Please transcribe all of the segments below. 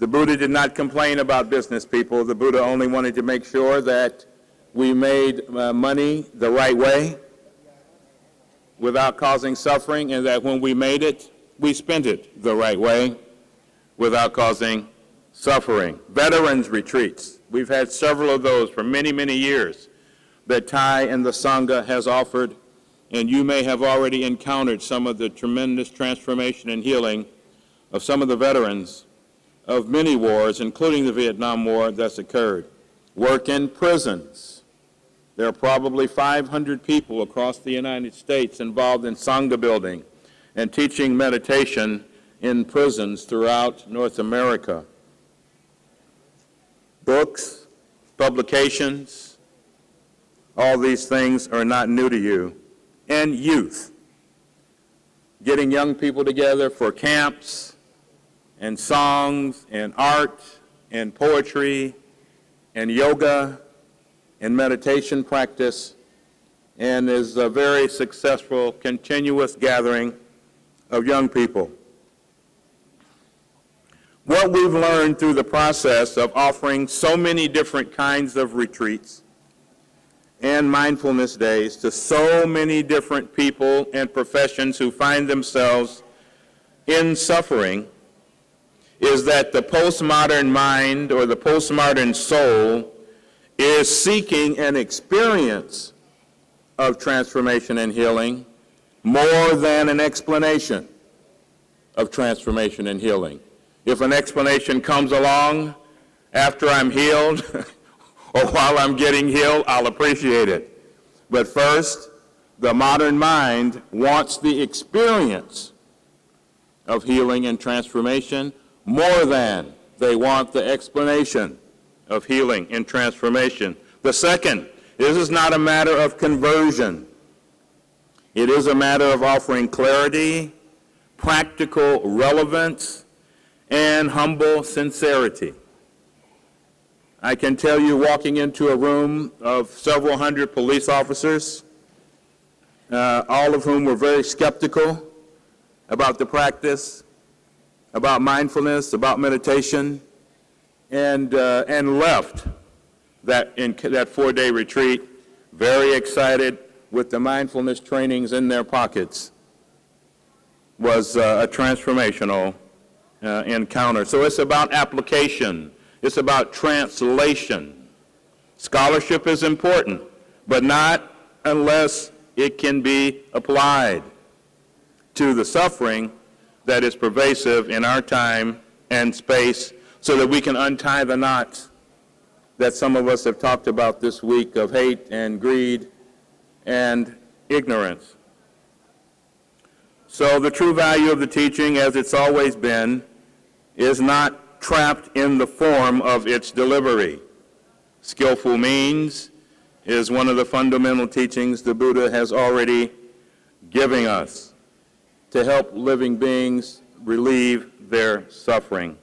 The Buddha did not complain about business people. The Buddha only wanted to make sure that we made money the right way without causing suffering, and that when we made it, we spent it the right way without causing suffering. Veterans retreats. We've had several of those for many, many years that Thay and the sangha has offered, and you may have already encountered some of the tremendous transformation and healing of some of the veterans of many wars, including the Vietnam War, that's occurred. Work in prisons. There are probably 500 people across the United States involved in sangha building and teaching meditation in prisons throughout North America. Books, publications, all these things are not new to you. And youth. Getting young people together for camps and songs and art and poetry and yoga and meditation practice, and is a very successful, continuous gathering of young people. What we've learned through the process of offering so many different kinds of retreats and mindfulness days to so many different people and professions who find themselves in suffering is that the postmodern mind or the postmodern soul is seeking an experience of transformation and healing more than an explanation of transformation and healing. If an explanation comes along after I'm healed or while I'm getting healed, I'll appreciate it. But first, the modern mind wants the experience of healing and transformation more than they want the explanation of healing and transformation. The second, this is not a matter of conversion. It is a matter of offering clarity, practical relevance, and humble sincerity. I can tell you, walking into a room of several hundred police officers, all of whom were very skeptical about the practice, about mindfulness, about meditation, and left that 4-day retreat very excited with the mindfulness trainings in their pockets. Was a transformational encounter. So it's about application. It's about translation. Scholarship is important, but not unless it can be applied to the suffering that is pervasive in our time and space, so that we can untie the knots that some of us have talked about this week of hate and greed and ignorance. So the true value of the teaching, as it's always been, is not trapped in the form of its delivery. Skillful means is one of the fundamental teachings the Buddha has already given us to help living beings relieve their suffering.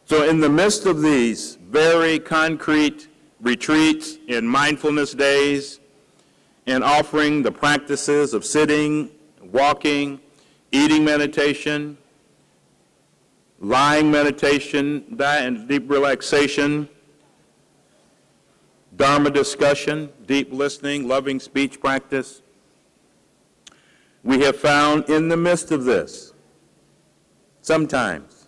So in the midst of these very concrete retreats and mindfulness days, and offering the practices of sitting, walking, eating meditation, lying meditation, and deep relaxation, Dharma discussion, deep listening, loving speech practice, we have found in the midst of this, sometimes,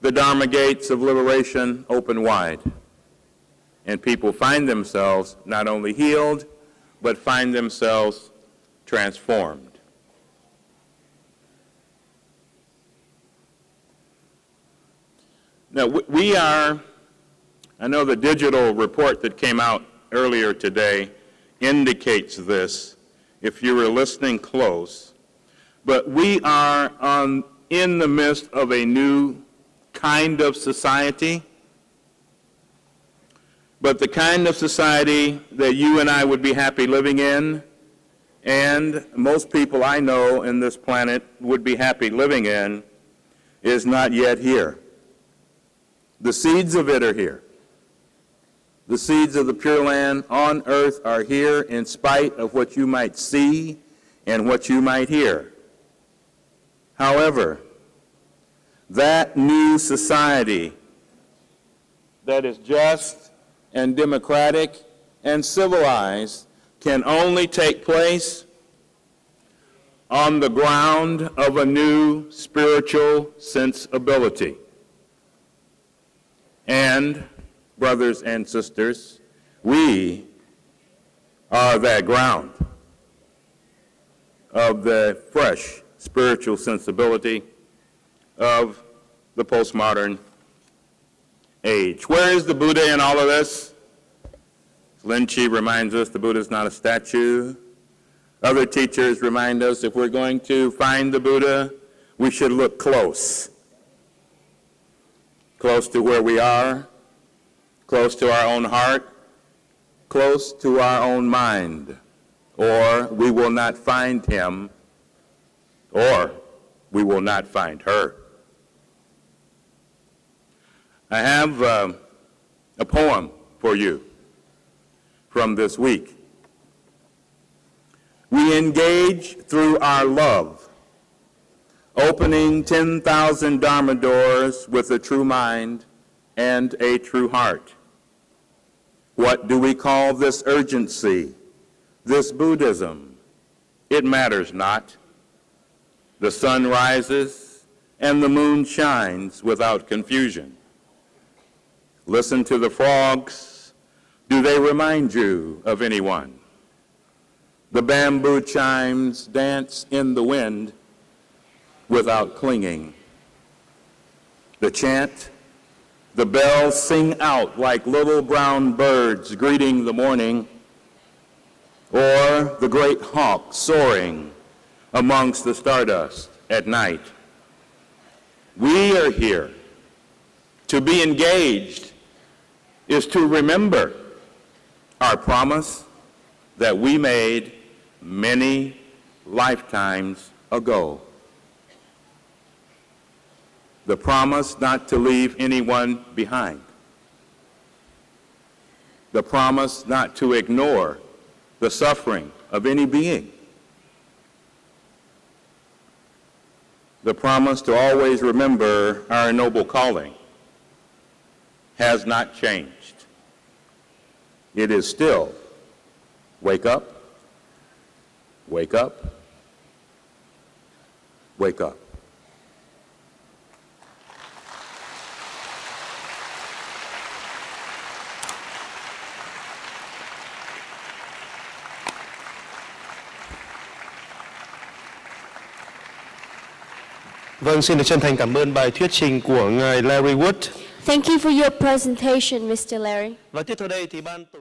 the Dharma gates of liberation open wide, and people find themselves not only healed, but find themselves transformed. Now, I know the digital report that came out earlier today indicates this, if you were listening close, but we are in the midst of a new kind of society, but the kind of society that you and I would be happy living in, and most people I know in this planet would be happy living in, is not yet here. The seeds of it are here. The seeds of the Pure Land on earth are here in spite of what you might see and what you might hear. However, That new society that is just and democratic and civilized can only take place on the ground of a new spiritual sensibility. And, brothers and sisters, we are that ground of the fresh spiritual sensibility of the postmodern age. Where is the Buddha in all of this? Lin Chi reminds us the Buddha is not a statue. Other teachers remind us if we're going to find the Buddha, we should look close. Close to where we are, close to our own heart, close to our own mind, or we will not find him, or we will not find her. I have a poem for you from this week. We engage through our love, opening 10,000 Dharma doors with a true mind and a true heart. What do we call this urgency, this Buddhism? It matters not. The sun rises and the moon shines without confusion. Listen to the frogs. Do they remind you of anyone? The bamboo chimes dance in the wind without clinging. The chant, the bells sing out like little brown birds greeting the morning, or the great hawk soaring amongst the stardust at night. We are here. To be engaged is to remember our promise that we made many lifetimes ago. The promise not to leave anyone behind. The promise not to ignore the suffering of any being. The promise to always remember our noble calling has not changed. It is still, wake up, wake up, wake up. Vâng, xin được chân thành cảm ơn bài thuyết trình của ngài Larry Wood. Thank you for your presentation, Mr. Larry. Và tiếp theo đây thì ban tổ